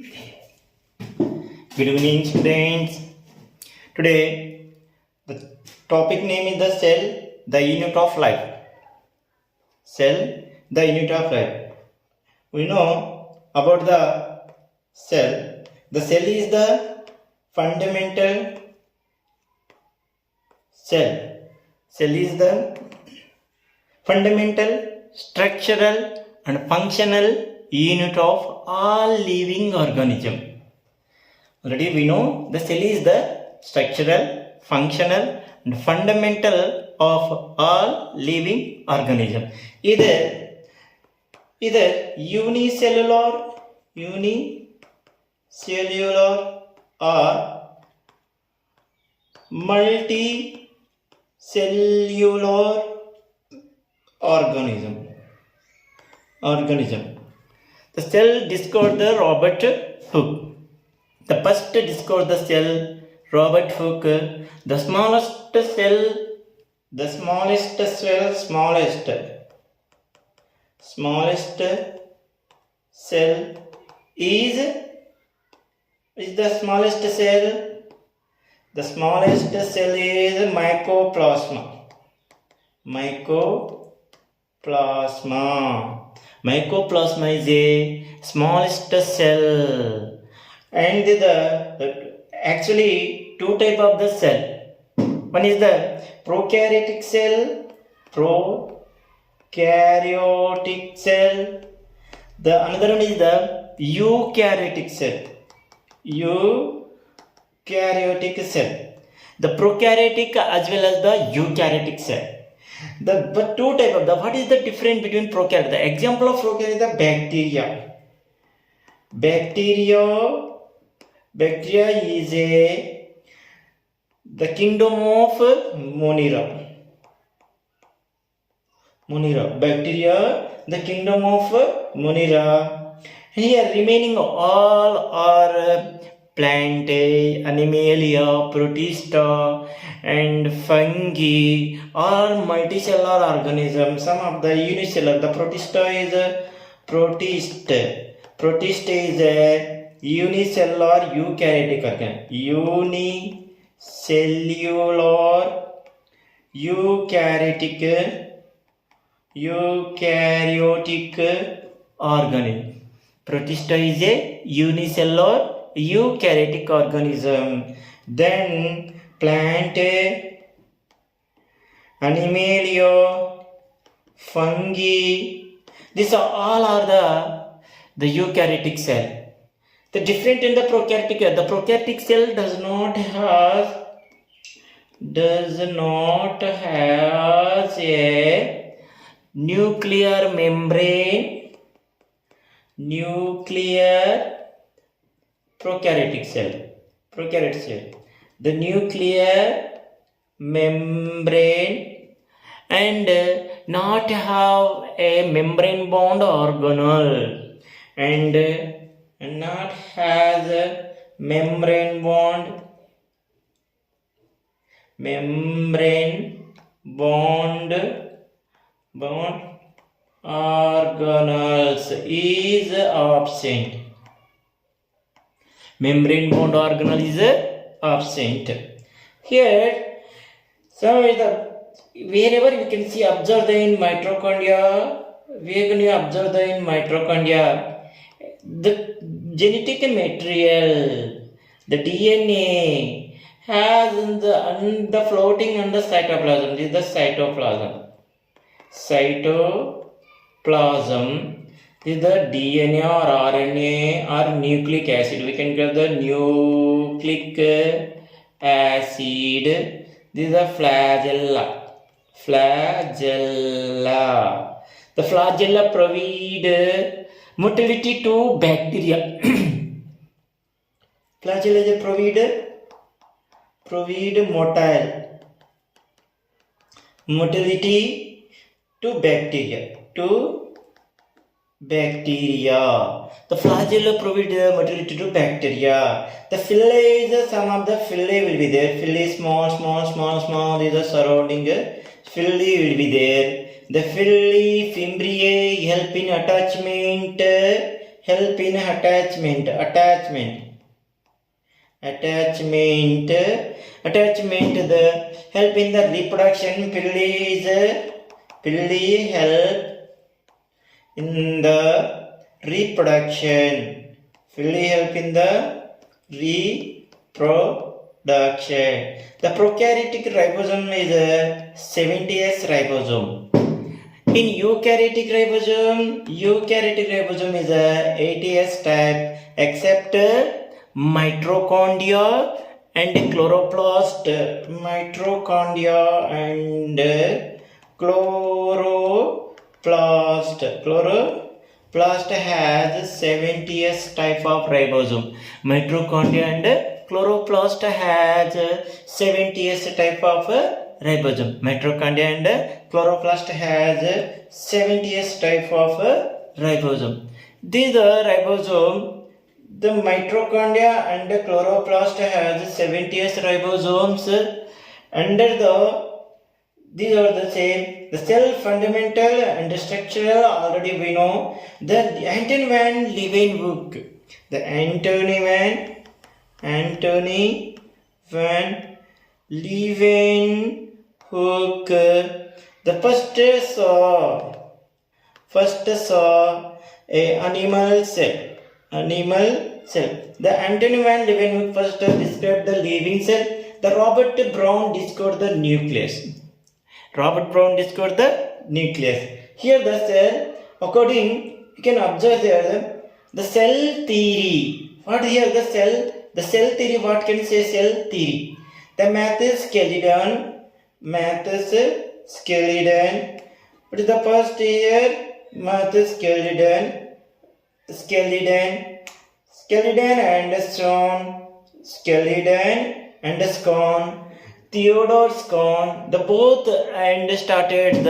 Good evening, students. Today, the topic name is the cell, the unit of life. Cell, the unit of life. We know about the cell. The cell is the fundamental cell. Cell is the fundamental, structural, and functional unit of all living organism. Already we know the cell is the structural, functional, and fundamental of all living organism. Either unicellular or multicellular organism. The cell discovered the Robert Hooke. The first discovered the cell, Robert Hooke. The smallest cell is the smallest cell. The smallest cell is mycoplasma. Mycoplasma is a smallest cell. And actually two type of the cell. One is the prokaryotic cell. The another one is the eukaryotic cell. The prokaryotic as well as the eukaryotic cell. But two type of the. What is the difference between prokaryote? The example of prokaryote is the bacteria. Bacteria is the kingdom of Monera. Bacteria, the kingdom of Monera. Here remaining all are plant, animalia, protista, and fungi, all multicellular organisms. Some of the unicellular. The protista is unicellular eukaryotic organism. Protista is a unicellular eukaryotic organism. Then plant, animalia, fungi, these all are the eukaryotic cell. The different in the prokaryotic cell does not have a nuclear membrane. Prokaryotic cell. The nuclear membrane and not have a membrane bound organelle and not has a membrane bond organelles is absent. Membrane bond organelle is absent. Here, so wherever you can see observe in mitochondria, the genetic material, the DNA has the floating on the cytoplasm. This is the cytoplasm. This is the DNA or RNA or nucleic acid. We can get the nucleic acid. This is the flagella. The flagella provide motility to bacteria. Flagella is provide motility to bacteria. The flagella provide motility to bacteria. The villi is some of the villi will be there. Villi small. These are surrounding. Villi will be there. The villi fimbriae help in attachment help in attachment. The help in the reproduction. Pilli help in the reproduction. Pilli help in the reproduction. The prokaryotic ribosome is a 70S ribosome. In eukaryotic ribosome is a 80S type, except mitochondria and chloroplast. Chloroplast has 70S type of ribosome. Mitochondria and chloroplast has 70S type of ribosome. Mitochondria and chloroplast has 70S type of ribosome. These ribosome, the mitochondria and chloroplast has 70S ribosomes. These are the same. The cell fundamental and structural already we know. The Anthony van Leeuwenhoek. Anthony van Leeuwenhoek. The first saw a animal cell. The Anthony van Leeuwenhoek first described the living cell. The Robert Brown discovered the nucleus. Here the cell, according, you can observe there the cell theory. What here the cell? The cell theory, what can you say cell theory? The Mathis skeleton. What is the first here? Mathis skeleton and Scone. Theodore Scone, the both and started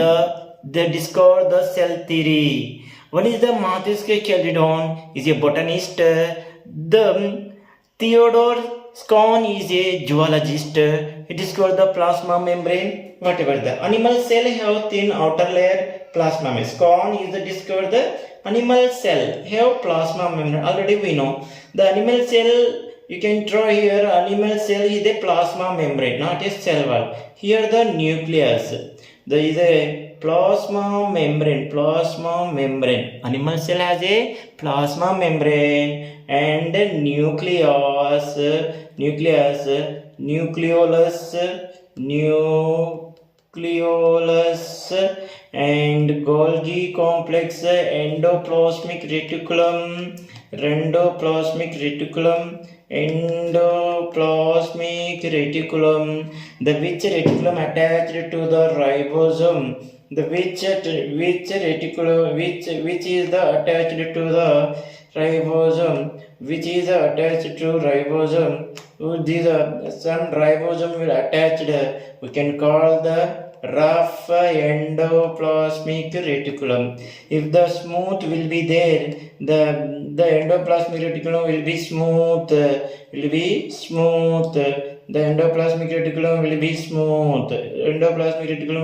they discovered the cell theory. One is the Mathis skeleton, is a botanist. The Theodore Scone is a zoologist. He discovered the plasma membrane. Whatever the animal cell have thin outer layer, plasma membrane. Scone is discovered the animal cell have plasma membrane. Already we know the animal cell. You can draw here animal cell is a plasma membrane, not a cell wall. Here the nucleus. There is a plasma membrane. Animal cell has a plasma membrane and nucleolus and Golgi complex, endoplasmic reticulum. The which reticulum attached to the ribosome. Which is the attached to the ribosome. These are some ribosome will attached. We can call the rough endoplasmic reticulum. If the smooth will be there, the endoplasmic reticulum will be smooth. The endoplasmic reticulum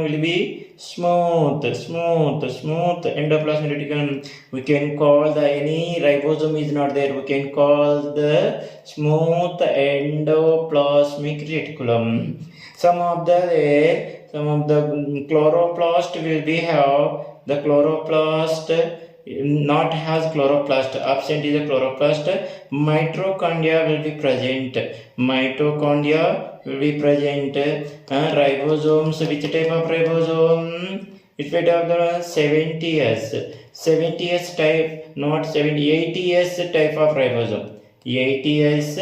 will be smooth. Endoplasmic reticulum. We can call the any ribosome is not there. We can call the smooth endoplasmic reticulum. Some of the chloroplast will be have the chloroplast not has chloroplast, absent is a chloroplast. Mitochondria will be present. Ribosomes, which type of ribosome? It will have the 70S type, not 80S type of ribosome. 80S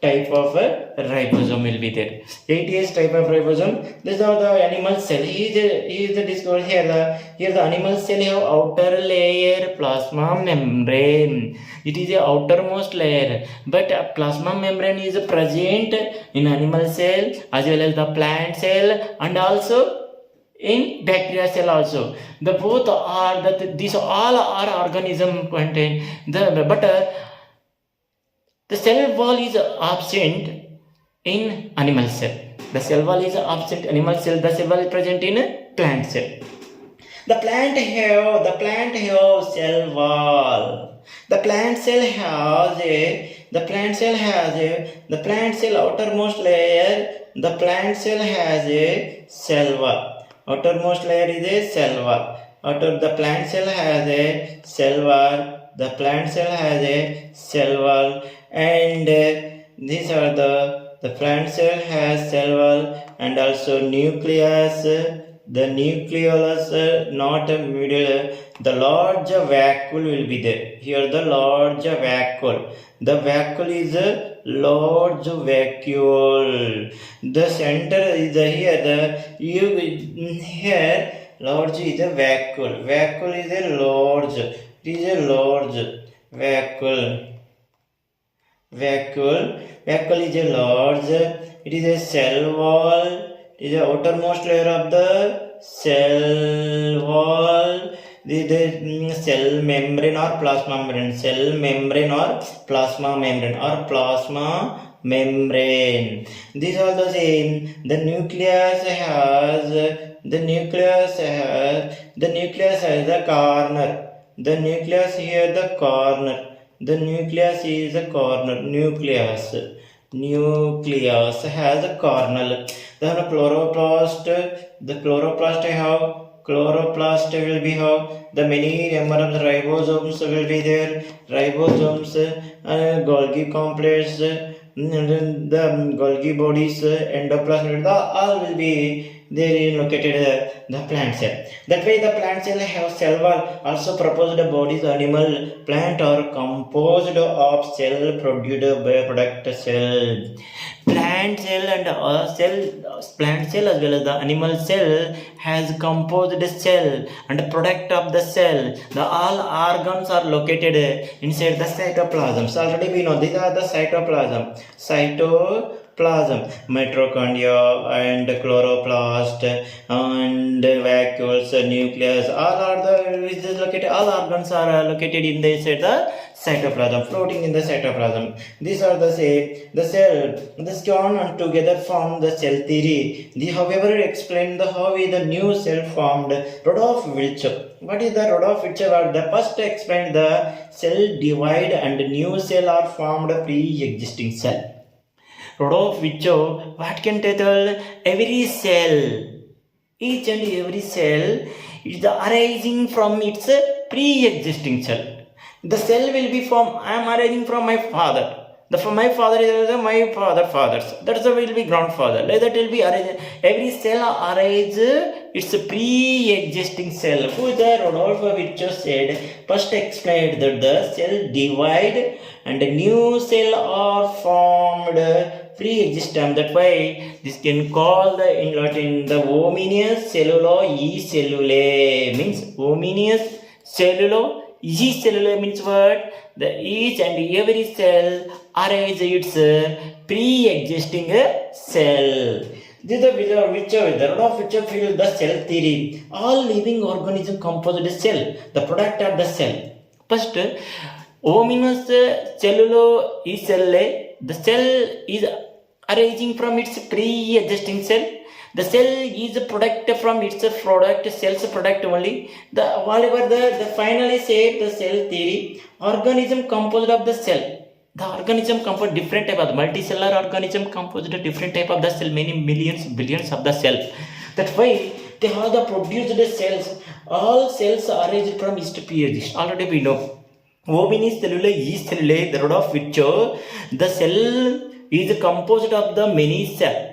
type of ribosome will be there. 80S type of ribosome. These are the animal cell. He is the discovered here. Here the animal cell have outer layer plasma membrane. It is the outermost layer, but plasma membrane is present in animal cell as well as the plant cell and also in bacteria cell also. The both are that these all are organism contain the cell wall is absent in animal cell. The cell wall is absent in animal cell. The cell wall is present in plant cell. The plant have cell wall. The plant cell has the plant cell outermost layer. The plant cell has a cell wall. Outermost layer is a cell wall. The plant cell has a cell wall. The plant cell has a cell wall, and these are the plant cell has cell wall and also nucleus. The nucleolus, not a middle. The large vacuole will be there. Here the large vacuole. The vacuole is a large vacuole. The center is here. Here large is a vacuole. Vacuole is a large. It is a large vacuole. Vacuole is a large. It is a cell wall. It is the outermost layer of the cell wall. This is cell membrane or plasma membrane. Cell membrane or plasma membrane or plasma membrane. These are the same. The nucleus has the corner. The nucleus here the corner. The nucleus is a corner. Nucleus has a kernel. Then a chloroplast. The chloroplast will be how the many number of ribosomes will be there. Ribosomes, Golgi complex, the Golgi bodies, endoplasm, all will be there located the plant cell. That way the plant cell have cell wall. Also proposed bodies animal, plant are composed of cell produced by product cell. Plant cell and plant cell as well as the animal cell has composed cell and product of the cell. The all organs are located inside the cytoplasm. So already we know these are the cytoplasm. Mitochondria and chloroplast and vacuoles, nucleus, all organs are located inside the cytoplasm, floating in the cytoplasm. These are the cell. This join together form the cell theory. However, explain how is the new cell formed. Rudolf Virchow. What is the Rudolf Virchow? The first explained the cell divide and new cell are formed pre-existing cell. Rudolf Virchow, what can tell? Every cell, each and every cell is the arising from its pre-existing cell. The cell will be from, I am arising from my father. From my father is my fathers. That's the will be grandfather. Like that will be arising. Every cell arises its pre-existing cell. Who the Rudolf Virchow said, first explained that the cell divide and new cell are formed pre-existent. That's why this can call in Latin the homogeneous cellular e cellulae, means homogeneous cellular e cellulae means what? The each and every cell arises its pre-existing cell. This is the Rudolf Virchow field the cell theory. All living organisms composed the cell, the product of the cell. First, homogeneous cellular e cellulae. The cell is arising from its pre-existing cell. The cell is a product from its cell's product only. The finally said the cell theory, organism composed of the cell. The organism composed different type of the multicellular organism composed of different type of the cell, many millions, billions of the cell. That's why they have the produced cells. All cells are arising from its pre-existing. Already we know. Homogeneous cellulae is cellulae. The Rudolf Virchow, the cell is composed of the many cell.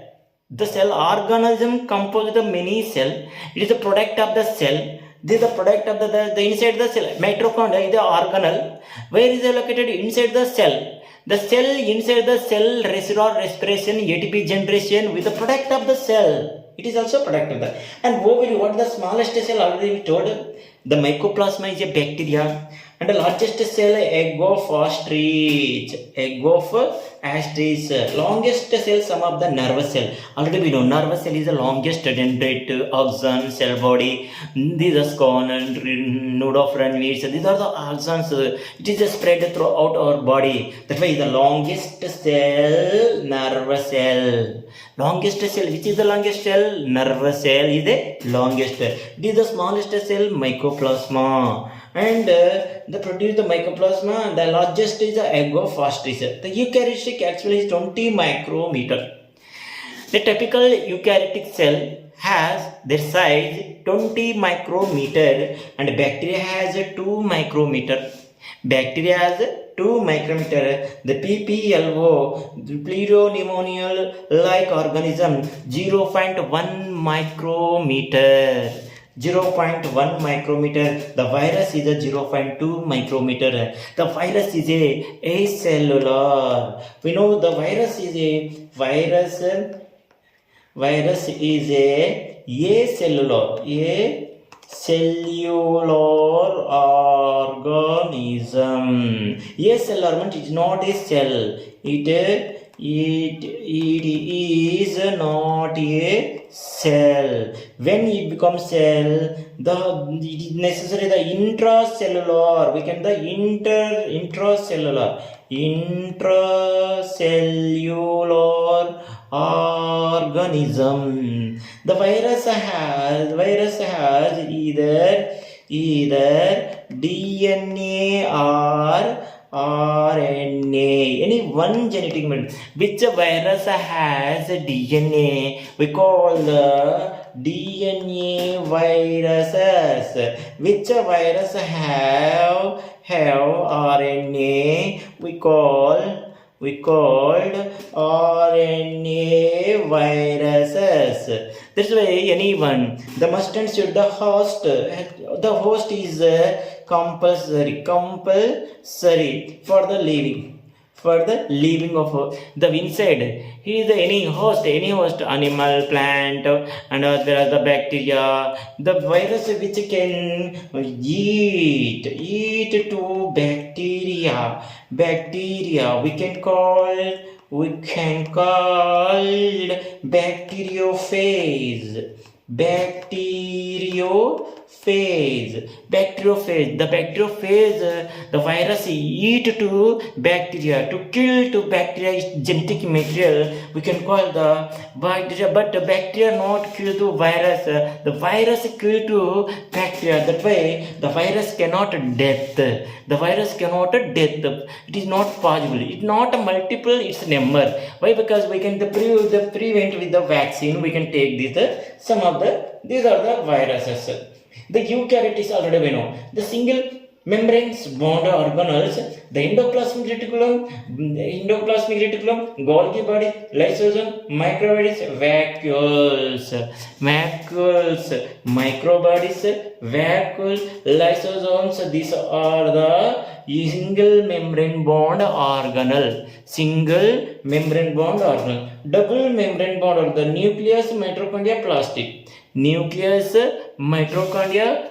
The cell organism composed of many cell. It is a product of the cell. This is the product of the inside the cell. Mitochondria is the organelle. Where is it located? Inside the cell. The cell inside the cell respiration, ATP generation with the product of the cell. It is also product of that. And what is the smallest cell already we told? The mycoplasma is a bacteria. And the largest cell, egg of ostrich. asterisk. Longest cell, some of the nervous cell. Already we know nervous cell is the longest dendrite, axon, cell body. These are scone and node of Ranvirs. These are the axons. It is spread throughout our body. That's why the longest cell, nervous cell. Longest cell, which is the longest cell? Nervous cell is the longest. It is the smallest cell, mycoplasma. And they produce the mycoplasma. The largest is the egophosteris. The eukaryotic actually is 20 micrometer. The typical eukaryotic cell has their size 20 micrometer and bacteria has 2 micrometer. Bacteria has 2 micrometer. The PPLO, the pleuropneumonial like organism, 0.1 micrometer. 0.1 micrometer. The virus is a 0.2 micrometer. The virus is a acellular. We know the virus is a acellular organism. Acellular means it is not a cell. It is not a cell. When it becomes cell, it is necessary the intracellular. We can the intracellular organism. The virus has either DNA or RNA, any one genetic material. Which virus has DNA? We call the DNA viruses. Which virus have RNA? We called RNA viruses. That's why anyone, the must and should, the host is compulsory for the living of the inside. He is any host, animal, plant, and there are the bacteria. The virus which can eat to bacteria. We can call bacteriophage. The bacteriophage, the virus eat to bacteria. To kill to bacteria is genetic material. We can call the bacteria, but the bacteria not kill to virus. The virus kill to bacteria. That way, the virus cannot death. It is not possible. It's not a multiple. It's a number. Why? Because we can prevent with the vaccine. We can take these these are the viruses. The eukaryotes already we know. The single membranes bond organelles, the endoplasmic reticulum, Golgi body, lysosome, microbodies, vacuoles, microbodies, vacuoles, lysosomes. These are the single membrane bond organelle. Double membrane bond or the nucleus, mitochondria, plastid. Nucleus, mitochondria,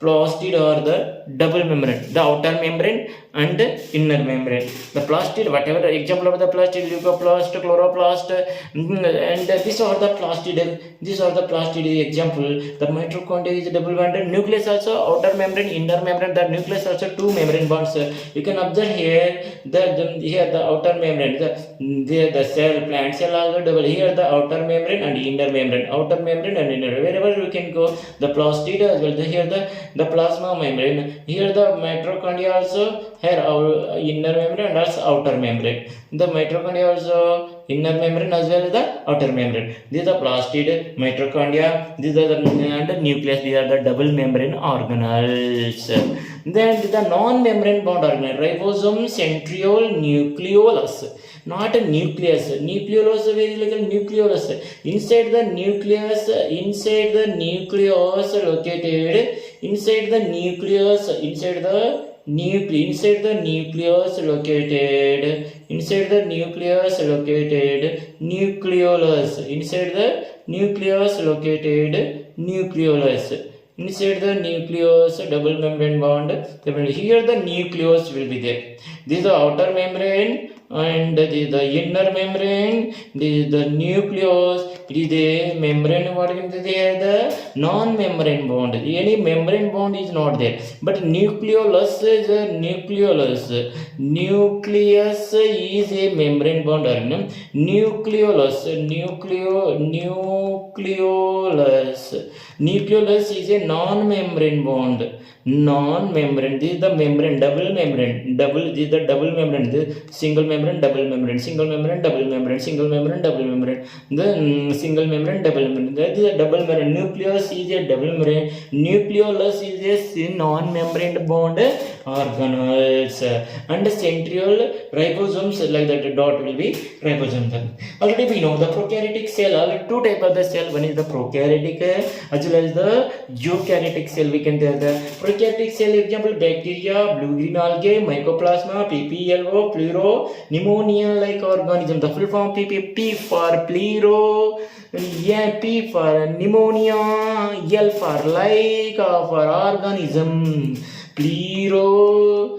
plastid are the double membrane, the outer membrane and inner membrane. The plastid, whatever the example of the plastid, leucoplast, chloroplast, and these are the plastid. These are the plastid example. The mitochondria is double bonded. Nucleus also outer membrane, inner membrane. The nucleus also two membrane bonds. You can observe here the outer membrane. The cell, plant cell also double. Here the outer membrane and inner membrane. Outer membrane and inner. Wherever you can go, the plastid as well. Here the plasma membrane. Here the mitochondria also. Here our inner membrane and also outer membrane. The mitochondria also inner membrane as well as the outer membrane. These are plastid, mitochondria. These are the nucleus. These are the double membrane organelles. Then the non-membrane bond organelle, ribosome, centriole, nucleolus. Not a nucleus. Nucleolus is very like a nucleolus. Inside the nucleus located. Inside the nucleus located nucleolus. Inside the nucleus located nucleolus. Inside the nucleus, double membrane bond. Here the nucleus will be there. This is the outer membrane and this is the inner membrane. This is the nucleus. It is the membrane. What is there? The non-membrane bond. Any membrane bond is not there. But nucleolus is a nucleolus. Nucleus is a membrane bond. Nucleolus. Nucleolus is a non-membrane bond. Non-membrane. This is the membrane, double membrane. This is the double membrane. This single membrane, double membrane, single membrane, double membrane, single membrane, double membrane. The single membrane, double membrane. That is a double membrane. Nucleus is a double membrane. Nucleolus is a non-membrane bond organelles. And centriole ribosomes, like that dot will be ribosomes. Already we know the prokaryotic cell. Already two type of the cell. One is the prokaryotic as well as the eukaryotic cell. We can tell the prokaryotic cell example bacteria, blue-green algae, mycoplasma, PPLO, pleuro, pneumonia like organism. The full form P for pleuro, P for pneumonia, L for like for organism. Pleuro,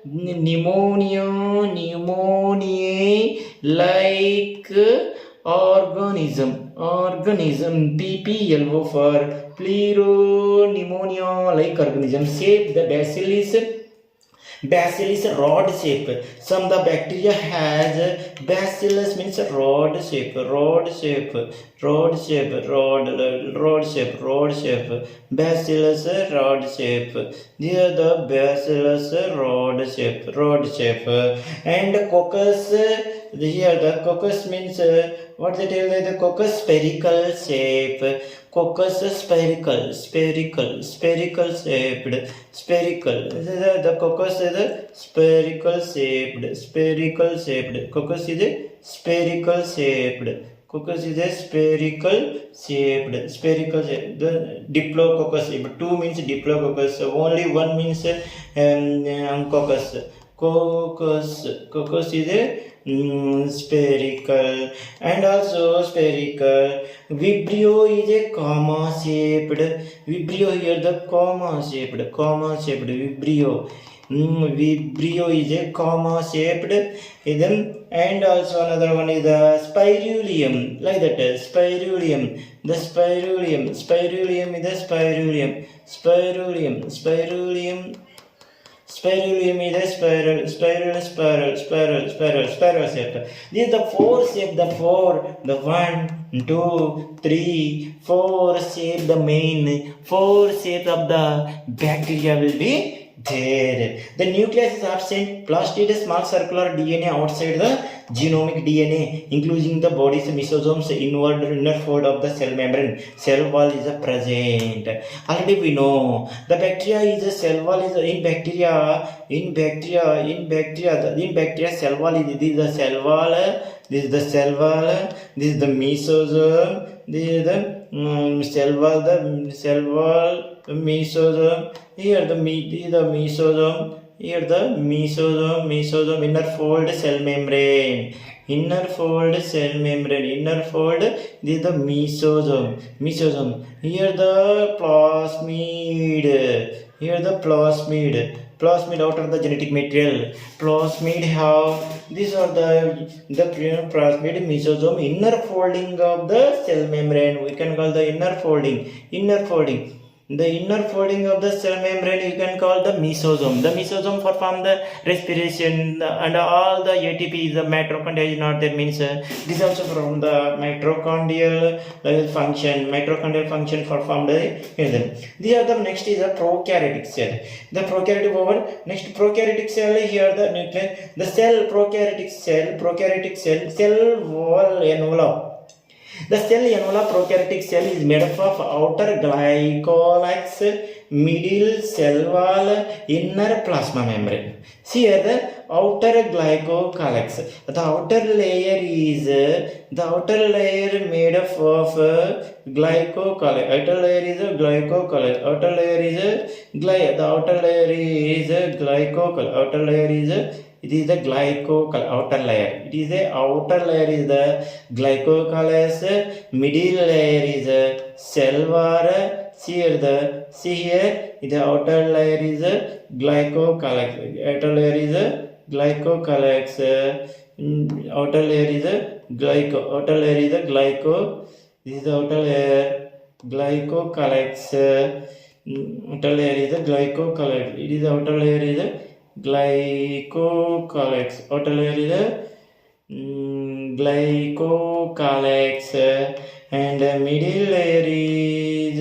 pneumonia, like organism. PPLO for pleuro, pneumonia like organism. Shape the bacillus rod shape. Some the bacteria has bacillus means rod shape. Bacillus rod shape. These are the bacillus rod shape. And coccus. Here the coccus means what they tell the coccus spherical shape. Coccus spherical shaped. The coccus is spherical shaped. Coccus is spherical shaped. Coccus is spherical shaped. The diplococcus. Two means diplococcus. Only one means coccus. Coccus is a spherical and also spherical. Vibrio is a comma shaped. Vibrio here the comma shaped. Vibrio. Vibrio is a comma shaped. And also another one is the spirulium, like that. Spirulium. The spirulium is the spirulium. Spirulium is a spiral shape. This is the four shape, the 1, 2, 3, 4 shape, the main 4 shape of the bacteria will be there. The nucleus is absent, plastid small circular DNA outside the genomic DNA, including the body's mesosomes, inner fold of the cell membrane. Cell wall is present. Already we know the bacteria is a cell wall is in bacteria cell wall is this is the cell wall. This is the cell wall. This is the mesosome. This is the cell wall. The cell wall, mesosome. Here the mesosome. Here the mesosome, inner fold cell membrane. Inner fold, this is the mesosome. Here the plasmid. Plasmid out of the genetic material. Plasmid have these are the plasmid mesosome, inner folding of the cell membrane. We can call the inner folding. The inner folding of the cell membrane you can call the mesosome. The mesosome perform the respiration and all the ATP, the mitochondria is not there, means this also from the mitochondrial function performed. These are the next is a prokaryotic cell. The prokaryotic over next prokaryotic cell here the nucleus. The cell prokaryotic cell wall envelope. The cell envelope prokaryotic cell is made up of outer glycocalyx, middle cell wall, inner plasma membrane. See here the outer glycocalyx. The outer layer is made up of glycocalyx. Outer layer is glycocalyx. It is the outer layer. It is the outer layer is the glycocalyx. Middle layer is the cell wall. See here the outer layer is a glycocalyx. Outer layer is a glycocalyx. Outer layer is a outer layer is a this is the outer layer glycocalyx. Outer layer is a glycocalyx. It is the outer layer is a glycocalyx. Outer layer is a glycocalyx, and middle layer is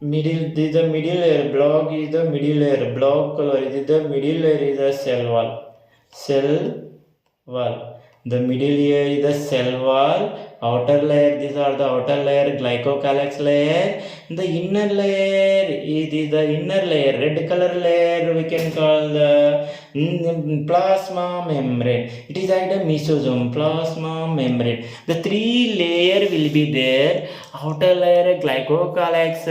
this is the middle layer. Block is the middle layer. Block color is the middle layer is the cell wall. The middle layer is the cell wall. Outer layer, these are the outer layer, glycocalyx layer. The inner layer is the inner layer, red color layer we can call the plasma membrane. It is like the mesosome, plasma membrane. The three layer will be there. Outer layer glycocalyx,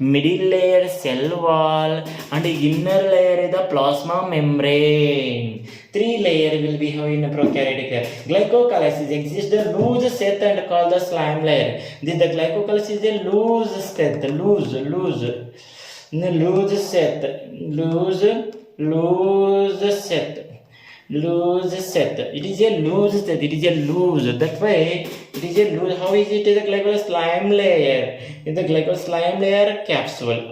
middle layer cell wall, and inner layer is the plasma membrane. Three layer will be in a prokaryotic. Glycocalyx exists the loose set and called the slime layer. The glycocalyx is a loose set, loose set. It is a loose set. It is a loose. That way, it is a loose. How is it? The glycol slime layer. In the glycol slime layer, capsule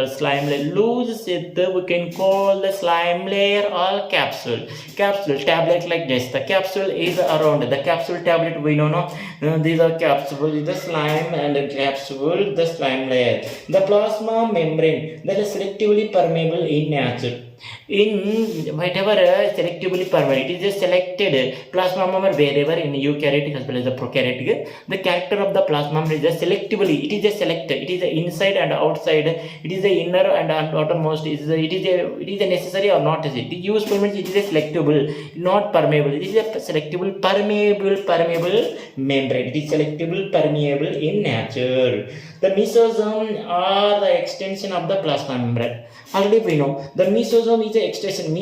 slime layer. Loose set we can call the slime layer or capsule. Capsule tablet like this. The capsule is around. The capsule tablet we know. These are capsule is the slime and the capsule the slime layer. The plasma membrane that is selectively permeable in nature. In whatever selectively permeable, it is a selected plasma membrane wherever in eukaryotic as well as the prokaryotic. The character of the plasma membrane is selectively. It is a selected. It is the inside and outside. It is the inner and outermost. It is a necessary or not necessary. The useful means it is a selectable, not permeable. It is a selectable, permeable membrane. It is selectable, permeable in nature. The mesosome are the extension of the plasma membrane. Already we know the mesosome is the extension.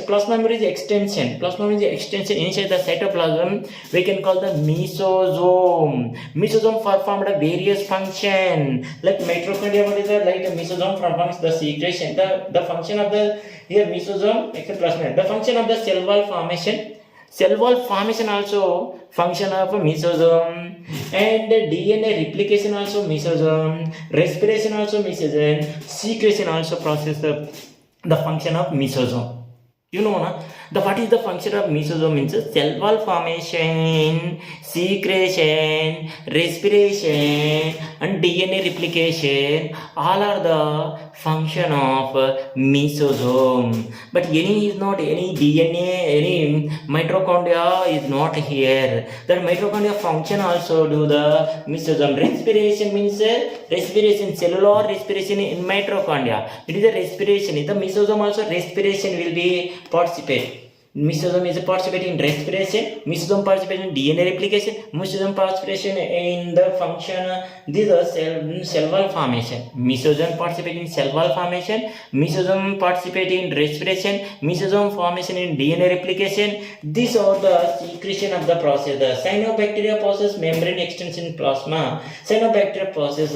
Plasma membrane is the extension. Plasma membrane is the extension inside the cytoplasm. We can call the mesosome. Mesosome performed a various function. Like mitochondria, what is that? Like the mesosome performs the secretion. The function of the here mesosome except plasma. The function of the cell wall formation. Cell wall formation also function of mesosome, and DNA replication also mesosome, respiration also mesosome, secretion also process the function of mesosome. You know, na? What is the function of mesosome means cell wall formation, secretion, respiration, and DNA replication. All are the function of mesosome. But any is not any DNA, any mitochondria is not here. That mitochondria function also do the mesosome. Respiration means respiration, cellular respiration in mitochondria. It is a respiration. In the mesosome also respiration will be participate. Mesosome is participating in respiration, mesosome participating in DNA replication, mesosome participation in the function, these are cell wall formation. Mesosome participating in cell wall formation, mesosome participating in respiration, mesosome formation in DNA replication. These are the secretion of the process. The cyanobacteria process membrane extension in plasma. Cyanobacteria process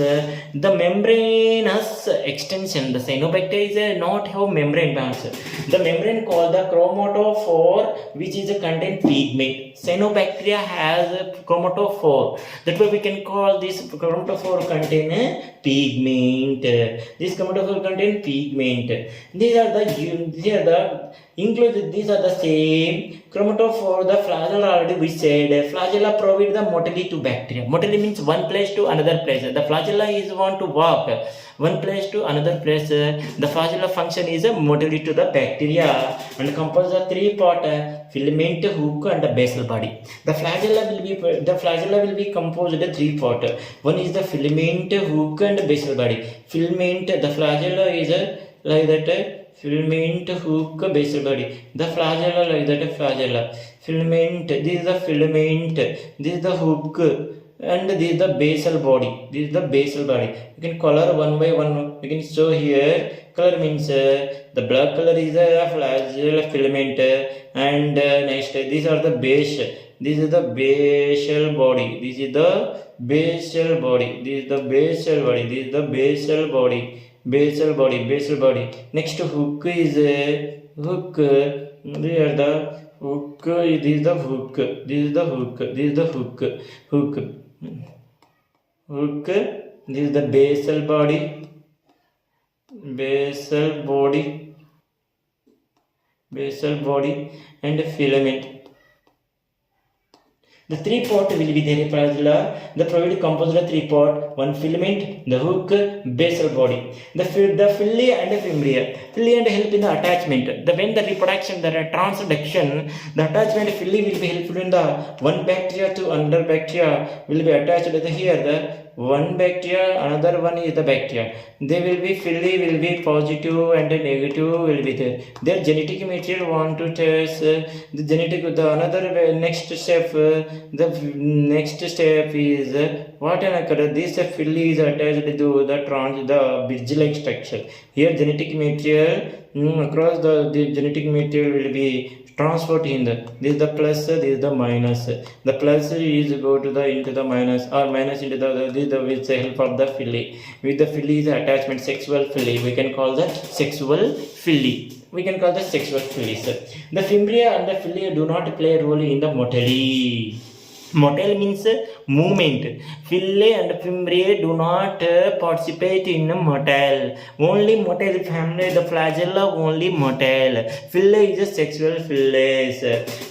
the membrane has extension. The cyanobacteria is not have membrane bands. The membrane called the chromatophore, which is a contain pigment. Cyanobacteria has a chromatophore. That way we can call this chromatophore contain pigment. This chromatophore contain pigment. These are the same chromatophore. The flagella already we said. Flagella provide the motility to bacteria. Motility means one place to another place. The flagella is want to walk one place to another place. The flagella function is a motility to the bacteria and composed of three part: filament, hook, and the basal body. The flagella will be composed of three part. One is the filament, hook, and basal body. Filament, the flagella is like that. Filament, hook, basal body. The flagella like that. Flagella, filament. This is the filament. This is the hook. and this is the basal body. This is the basal body. You can color one by one. You can show here. Color means the black color is a flagellate filament, and next these are the base. This is the basal body. This is the basal body. This is the basal body. This is the basal body. Basal body. Basal body. Next hook is hook. Here the hook. This is the hook. This is the hook. This is the hook. Hook. Hook. This is the basal body. Basal body. Basal body and filament. The three part will be there. The provided composite of three part, one filament, the hook, basal body. The fillet and the fimbria. Fillet and help in the attachment. When the reproduction, the transduction, the attachment fillet will be helpful in the one bacteria to another bacteria will be attached with here. The one bacteria, another one is the bacteria. They will be fillet will be positive and negative will be there. Their genetic material want to test the genetic. The another next step. The next step is what an occur. This fillet is attached to the bridge-like structure. Here genetic material across the genetic material will be transport in the this is the plus, this is the minus. The plus is go to the into the minus or minus into the this is the with the help of the fillet. With the fillet is the attachment sexual fillet. We can call the sexual fillet. We can call the sexual fillet. The fimbria and the fillet do not play a role in the motile. Motile means movement. Fillet and fimbria do not participate in motile. Only motile family, the flagella only motile. Fillet is a sexual fillet.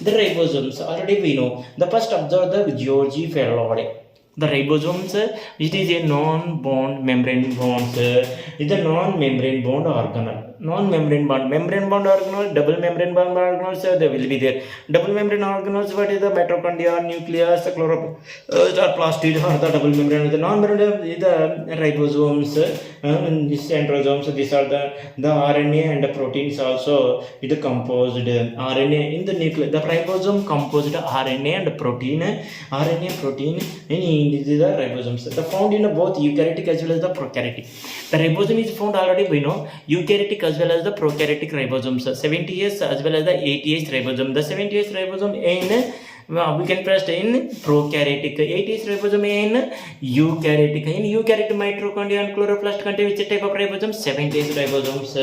The ribosomes, already we know. The first observe the Golgi phyllode. The ribosomes, it is a non-bond membrane bonds. It is a non-membrane bond organelle. Non-membrane bond. Membrane bond organelles, double membrane bond organelles, they will be there. Double membrane organelles, what is the mitochondria, nucleus, the chloroplast, plastid, or the double membrane. The non-membrane is the ribosomes, centrosomes. These are the RNA and the proteins also. It is composed RNA in the nucleus. The ribosome composed RNA and protein. RNA, protein, this is the ribosomes. The found in both eukaryotic as well as the prokaryotic. The ribosome is found already we know eukaryotic as well as the prokaryotic ribosomes. 70S as well as the 80S ribosome. The 70S ribosome in we can press in prokaryotic. 80S ribosome in eukaryotic. In eukaryotic mitochondria and chloroplast contain which type of ribosome? 70S ribosomes.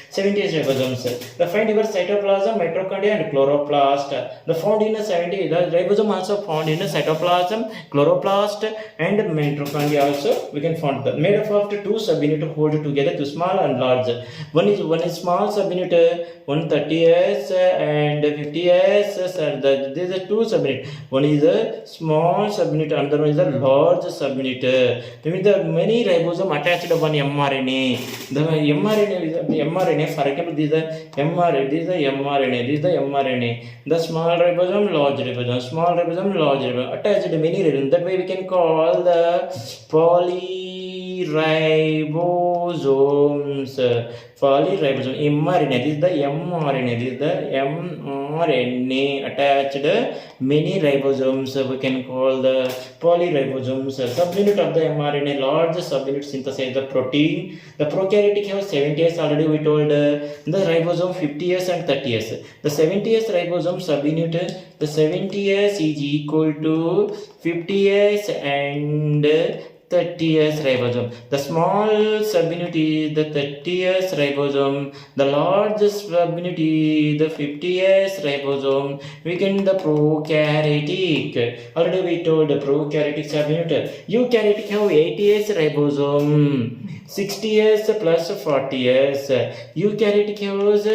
70S ribosomes. The find your cytoplasm, mitochondria and chloroplast. The found in 70. The ribosome also found in cytoplasm, chloroplast and mitochondria also. We can find that made up of two subunits hold together to small and large. One is small subunit, 130S and 50S. These are two subunit. One is a small subunit, another one is a large subunit. There the many ribosome attached to one mRNA. The mRNA is mRNA. For example, this is the mRNA. This is the mRNA. This is the mRNA. The small ribosome, large ribosome. Small ribosome, large ribosome. Attached to many ribosomes. That way we can call the polyribosomes. Polyribosome. mRNA. This is the mRNA. This is the mRNA attached many ribosomes. We can call the polyribosomes. Subunit of the mRNA, large subunit synthesize the protein. The prokaryotic have 70S already we told. The ribosome 50S and 30S. The 70S ribosome subunit, the 70S is equal to 50S and 30S ribosome. The small subunit is the 30S ribosome. The largest subunit is the 50S ribosome. We can the prokaryotic. Already we told the prokaryotic subunit. Eukaryotic have 80S ribosome. 60S plus 40S. Eukaryotic has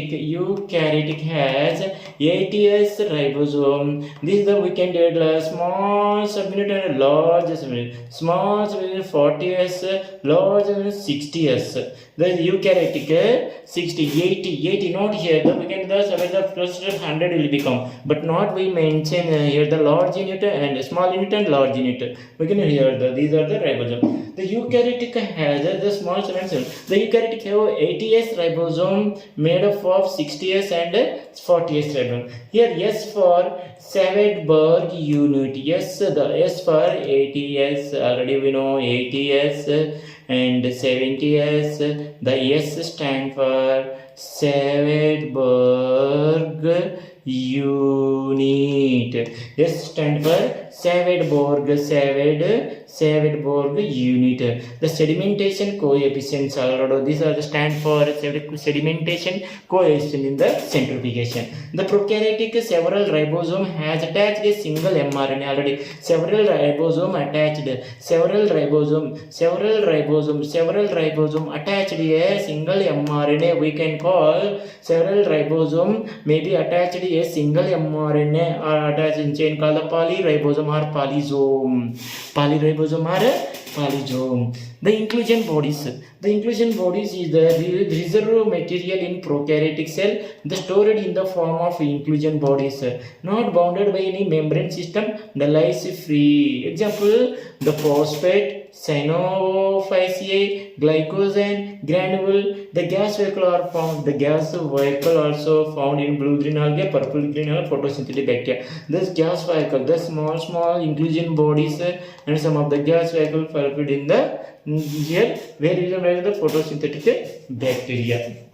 eukaryotic has 80S ribosome. This is the we can do small subunit and large subunit. Small subunit 40S, large 60S. The eukaryotic 60, 80, not here. We can thus where the first 100 will become, but not we mention here the large unit and small unit and large unit. We can hear these are the ribosome. The eukaryotic has the small cell. The eukaryotic have 80s ribosome made up of 60s and 40s ribosome. Here S for Savage-Berg unit. Yes, the S for 80s. Already we know 80s and 70s. The S stand for Savage-Berg unit. S stand for Savage-Berg unit. The sedimentation coefficients already these are the stand for sedimentation coefficient in the centrifugation. The prokaryotic several ribosome has attached a single mRNA already. Several ribosome attached a single mRNA. We can call several ribosome may be attached a single mRNA or attached in chain called the polyribosome or polysome. Polyribosome or polysome. The inclusion bodies. The inclusion bodies is the reserve material in prokaryotic cell, the stored in the form of inclusion bodies, not bounded by any membrane system, the lies free. Example, the phosphate, Synophyceae, glycogen, granule. The gas vehicle are found. The gas vehicle also found in blue-green algae, purple-green algae, photosynthetic bacteria. This gas vehicle, the small inclusion bodies and some of the gas vehicle fulfilled in the here where is the photosynthetic bacteria.